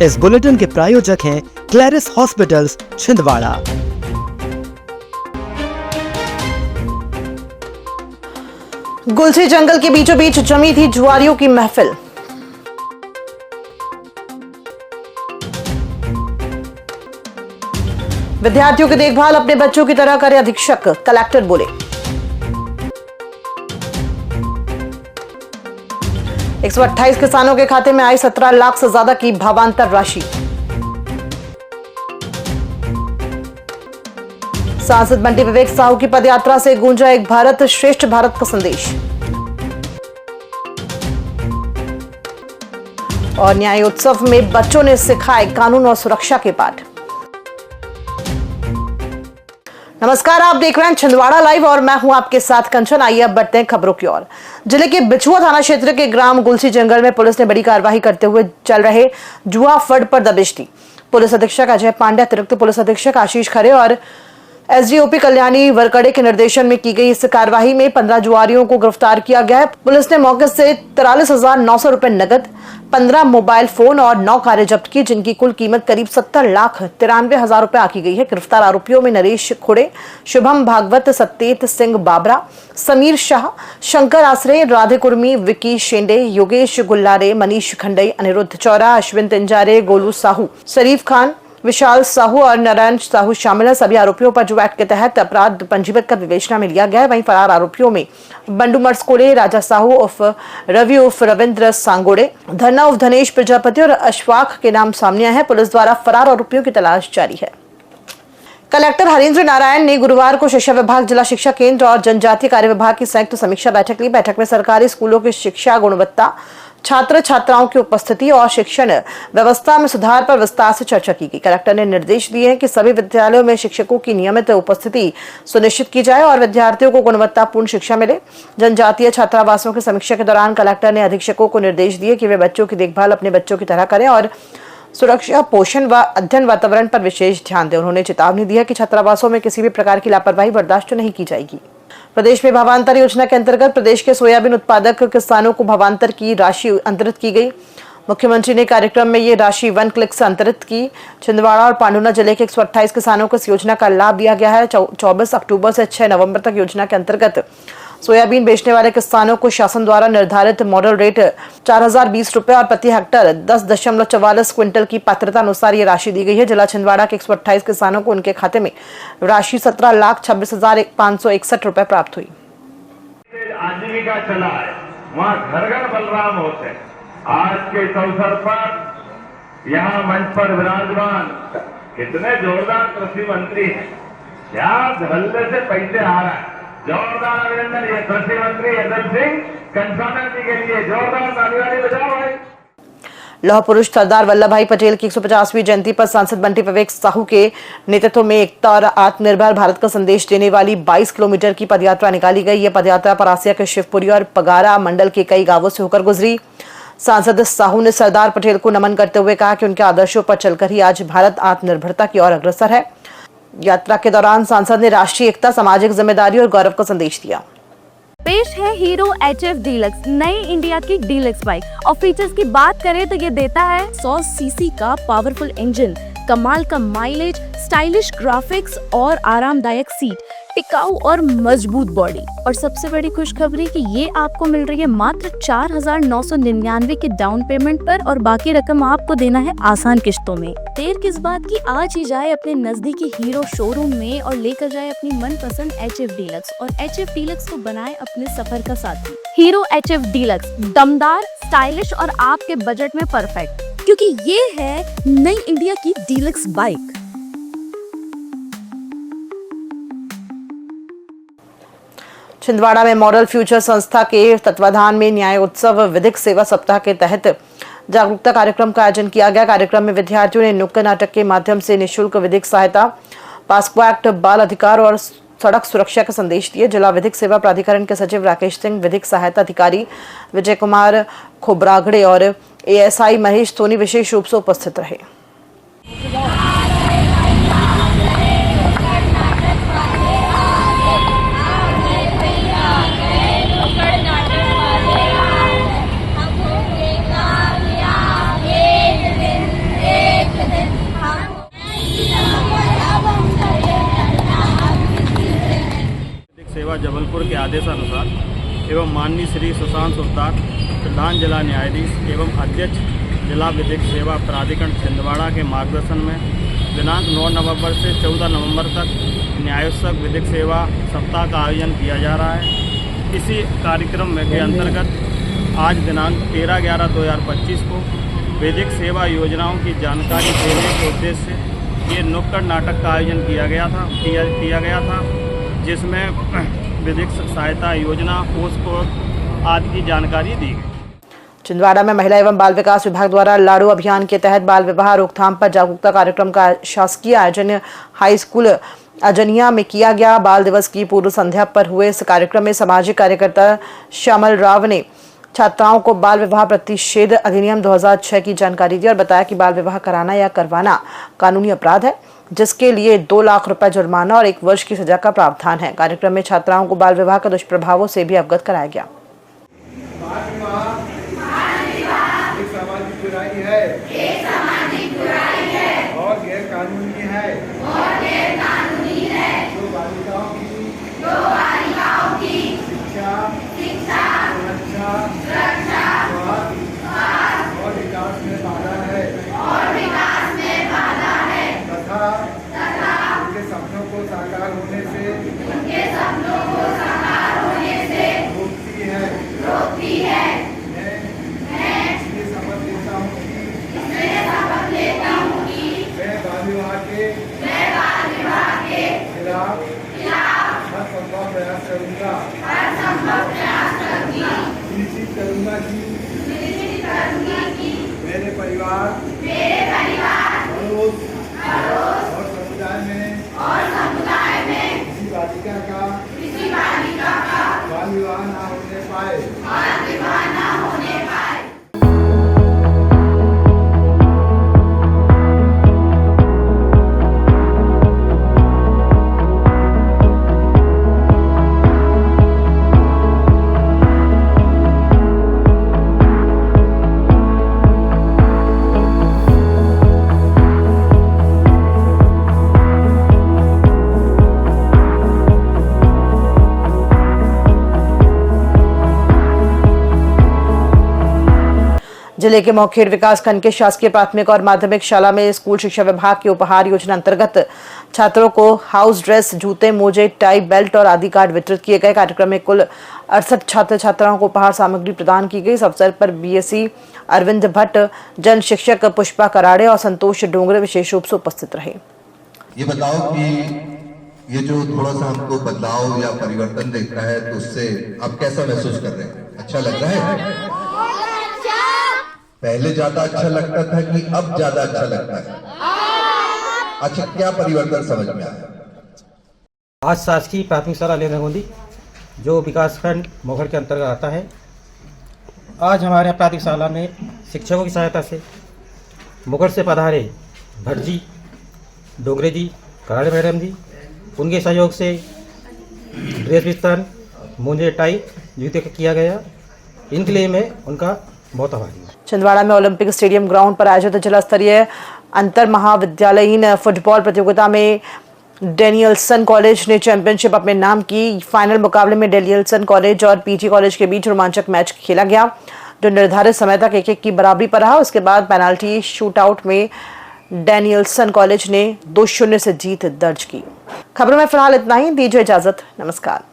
इस बुलेटिन के प्रायोजक हैं क्लैरिस हॉस्पिटल्स छिंदवाड़ा। गुलसी जंगल के बीचों बीच जमी थी जुआरियों की महफिल। विद्यार्थियों की देखभाल अपने बच्चों की तरह करे अधीक्षक, कलेक्टर बोले। 128 किसानों के खाते में आई 17 लाख से ज्यादा की भावांतर राशि। सांसद बंटी विवेक साहू की पदयात्रा से गूंजा एक भारत श्रेष्ठ भारत का संदेश। और न्याय उत्सव में बच्चों ने सिखाए कानून और सुरक्षा के पाठ। नमस्कार, आप देख रहे हैं छिंदवाड़ा लाइव और मैं हूं आपके साथ कंचन। आइए अब बढ़ते हैं खबरों की ओर। जिले के बिछुआ थाना क्षेत्र के ग्राम गुलसी जंगल में पुलिस ने बड़ी कार्रवाई करते हुए चल रहे जुआ फंड पर दबिश दी। पुलिस अधीक्षक अजय पांडे, अतिरिक्त पुलिस अधीक्षक आशीष खरे और एसडीओपी कल्याणी वरकड़े के निर्देशन में की गई इस कार्रवाई में 15 जुआरियों को गिरफ्तार किया गया है। पुलिस ने मौके से 43,900 रुपए नगद, 15 मोबाइल फोन और 9 कारें जब्त की, जिनकी कुल कीमत करीब 70,93,000 रुपए आकी गई है। गिरफ्तार आरोपियों में नरेश खुड़े, शुभम भागवत, सत्येत सिंह बाबरा, समीर शाह, शंकर आसरे, राधे कुर्मी, विकी शेंडे, योगेश गुल्लारे, मनीष खंडई, अनिरुद्ध चौरा, अश्विन तिंजारे, गोलू साहू, शरीफ खान, विशाल साहू और नारायण साहू शामिल है। सभी आरोपियों पर जुआ एक्ट के तहत अपराध पंजीबद्ध कर विवेचना में लिया गया है। वहीं फरार आरोपियों में बंडू मर्सकोड़े, राजा साहू उर्फ रवि उर्फ रविंद्र सांगोड़े, धन्ना उर्फ धनेश प्रजापति और अशफाक के नाम सामने आए हैं। पुलिस द्वारा फरार आरोपियों की तलाश जारी है। कलेक्टर हरीन्द्र नारायण ने गुरुवार को शिक्षा विभाग, जिला शिक्षा केंद्र और जनजातीय कार्य विभाग की संयुक्त समीक्षा बैठक ली। बैठक में सरकारी स्कूलों की शिक्षा गुणवत्ता, छात्र छात्राओं की उपस्थिति और शिक्षण व्यवस्था में सुधार पर विस्तार से चर्चा की गई। कलेक्टर ने निर्देश दिए हैं कि सभी विद्यालयों में शिक्षकों की नियमित उपस्थिति सुनिश्चित की जाए और विद्यार्थियों को गुणवत्तापूर्ण शिक्षा मिले। जनजातीय छात्रावासों की समीक्षा के दौरान कलेक्टर ने अधीक्षकों को निर्देश दिए कि वे बच्चों की देखभाल अपने बच्चों की तरह करें और सुरक्षा, पोषण व अध्ययन वातावरण पर विशेष ध्यान दें। उन्होंने चेतावनी दी है कि छात्रावासों में किसी भी प्रकार की लापरवाही बर्दाश्त नहीं की जाएगी। प्रदेश में भावांतर योजना के अंतर्गत प्रदेश के सोयाबीन उत्पादक किसानों को भावांतर की राशि अंतरित की गई। मुख्यमंत्री ने कार्यक्रम में ये राशि 1 क्लिक से अंतरित की। छिंदवाड़ा और पांडुना जिले के 128 किसानों को इस योजना का लाभ दिया गया है। 24 अक्टूबर से 6 नवंबर तक योजना के अंतर्गत सोयाबीन बेचने वाले किसानों को शासन द्वारा निर्धारित मॉडल रेट 4,020 रुपए और प्रति हेक्टर 10.44 क्विंटल की पात्रता अनुसार ये राशि दी गई है। जिला छिंदवाड़ा के 128 किसानों को उनके खाते में राशि 17,26,561 रुपए प्राप्त हुई। आजीविका चला है, वहाँ घर घर बलराम होते हैं। आज के इस अवसर पर यहाँ मंच पर विराजमान कितने जोरदार कृषि मंत्री हैं। क्या धरल्ले से पैसे आ रहा है। जोरदार अभिनंदन ये कृषि मंत्री अदल सिंह कंसाना जी के लिए। जोरदार तालियां बजाओ भाई। लौह पुरुष सरदार वल्लभ भाई पटेल की 150वीं जयंती पर सांसद बंटी विवेक साहू के नेतृत्व में एकता और आत्मनिर्भर भारत का संदेश देने वाली 22 किलोमीटर की पदयात्रा निकाली गई। यह पदयात्रा परासिया के शिवपुरी और पगारा मंडल के कई गांवों से होकर गुजरी। सांसद साहू ने सरदार पटेल को नमन करते हुए कहा कि उनके आदर्शों पर चलकर ही आज भारत आत्मनिर्भरता की ओर अग्रसर है। यात्रा के दौरान सांसद ने राष्ट्रीय एकता, सामाजिक जिम्मेदारी और गौरव का संदेश दिया। पेश है हीरो HF डीलक्स, नई इंडिया की डीलक्स बाइक। और फीचर्स की बात करें तो ये देता है 100 सीसी का पावरफुल इंजन, कमाल का माइलेज, स्टाइलिश ग्राफिक्स और आरामदायक सीट, टिकाऊ और मजबूत बॉडी। और सबसे बड़ी खुशखबरी कि ये आपको मिल रही है मात्र 4,999 के डाउन पेमेंट पर और बाकी रकम आपको देना है आसान किश्तों में। देर किस बात की, आज ही जाए अपने नजदीकी हीरो शोरूम में और लेकर जाए अपनी मनपसंद HF डीलक्स और HF डीलक्स को बनाए अपने सफर का साथी। हीरो HF डीलक्स दमदार, स्टाइलिश और आपके बजट में परफेक्ट, क्योंकि ये है नई इंडिया की डीलक्स बाइक। छिंदवाड़ा में मॉडल फ्यूचर संस्था के तत्वाधान में न्याय उत्सव विधिक सेवा सप्ताह के तहत जागरूकता कार्यक्रम का आयोजन किया गया। कार्यक्रम में विद्यार्थियों ने नुक्कड़ नाटक के माध्यम से निःशुल्क विधिक सहायता, पास्को एक्ट, बाल अधिकार और सड़क सुरक्षा का संदेश दिए। जिला विधिक सेवा प्राधिकरण के सचिव राकेश सिंह, विधिक सहायता अधिकारी विजय कुमार खोबरागड़े और ASI महेश सोनी विशेष रूप से उपस्थित रहे। जबलपुर के आदेशानुसार एवं माननीय श्री सुशांत सुरतार प्रधान जिला न्यायाधीश एवं अध्यक्ष जिला विधिक सेवा प्राधिकरण छिंदवाड़ा के मार्गदर्शन में दिनांक 9 नवंबर से 14 नवंबर तक न्यायोत्सव विधिक सेवा सप्ताह का आयोजन किया जा रहा है। इसी कार्यक्रम के अंतर्गत आज दिनांक 13/11/2025 को विधिक सेवा योजनाओं की जानकारी देने के उद्देश्य से ये नुक्कड़ नाटक का आयोजन किया गया था जिसमें विधिक सहायता योजना पोस्ट आदि की जानकारी दी गई। छिंदवाड़ा में महिला एवं बाल विकास विभाग द्वारा लाड़ू अभियान के तहत बाल विवाह रोकथाम पर जागरूकता कार्यक्रम का शासकीय आयोजन हाई स्कूल अजनिया में किया गया। बाल दिवस की पूर्व संध्या पर हुए इस कार्यक्रम में सामाजिक कार्यकर्ता श्यामल राव ने छात्राओं को बाल विवाह प्रतिषेध अधिनियम 2006 की जानकारी दी और बताया कि बाल विवाह कराना या करवाना कानूनी अपराध है, जिसके लिए 2 लाख रुपए जुर्माना और 1 वर्ष की सजा का प्रावधान है। कार्यक्रम में छात्राओं को बाल विवाह के दुष्प्रभावों से भी अवगत कराया गया। एक सामाजिक बुराई है और गैर कानूनी है जो बालिकाओं की शिक्षा सुरक्षा स्वास्थ्य और विकास में बाधा है तथा उनके सपनों को साकार होने से रोकती है। मैं बाल विवाह के खिलाफ हर संभव प्रयास करूंगा। सुनिश्चित करूंगा कि मेरे परिवार पड़ोस और समुदाय में किसी बालिका का बाल विवाह न होने पाए। जिले के मौखेड़ विकास खंड के शासकीय प्राथमिक और माध्यमिक शाला में स्कूल शिक्षा विभाग की उपहार योजना अंतर्गत छात्रों को हाउस ड्रेस, जूते, मोजे, टाई, बेल्ट और आदि कार्ड वितरित किए गए। कार्यक्रम में कुल 68 छात्र छात्राओं को उपहार सामग्री प्रदान की गई। इस अवसर पर बीएससी अरविंद भट्ट, जन शिक्षक पुष्पा कराड़े और संतोष डोंगरे विशेष रूप से उपस्थित रहे। ये बताओ कि ये जो थोड़ा सा हमको बदलाव या परिवर्तन दिख रहा है तो उससे आप कैसा महसूस कर रहे हैं? अच्छा लग रहा है? पहले ज्यादा अच्छा लगता था कि अब ज्यादा अच्छा लगता है? अच्छा, क्या परिवर्तन समझ में आया? आज शासकीय प्राथमिक शाला लेना गोंदी जो विकासखंड मोघड़ के अंतर्गत आता है, आज हमारे प्राथमिक शाला में शिक्षकों की सहायता से मोघड़ से पधारे भट्ट जी, डोंगरे जी, कराड़े मैडम जी, उनके सहयोग से ड्रेस वितरण, मोजे, टाई, जूते किया गया। इनके लिए मैं उनका बहुत आभारी हूँ। छिंदवाड़ा में ओलंपिक स्टेडियम ग्राउंड पर आयोजित जिला स्तरीय अंतर महाविद्यालयीन फुटबॉल प्रतियोगिता में डेनियल्सन कॉलेज ने चैंपियनशिप अपने नाम की। फाइनल मुकाबले में डेनियल्सन कॉलेज और पीजी कॉलेज के बीच रोमांचक मैच खेला गया, जो निर्धारित समय तक 1-1 की बराबरी पर रहा। उसके बाद पेनाल्टी शूटआउट में डेनियल्सन कॉलेज ने 2-0 से जीत दर्ज की। खबरों में फिलहाल इतना ही। दीजिए इजाजत, नमस्कार।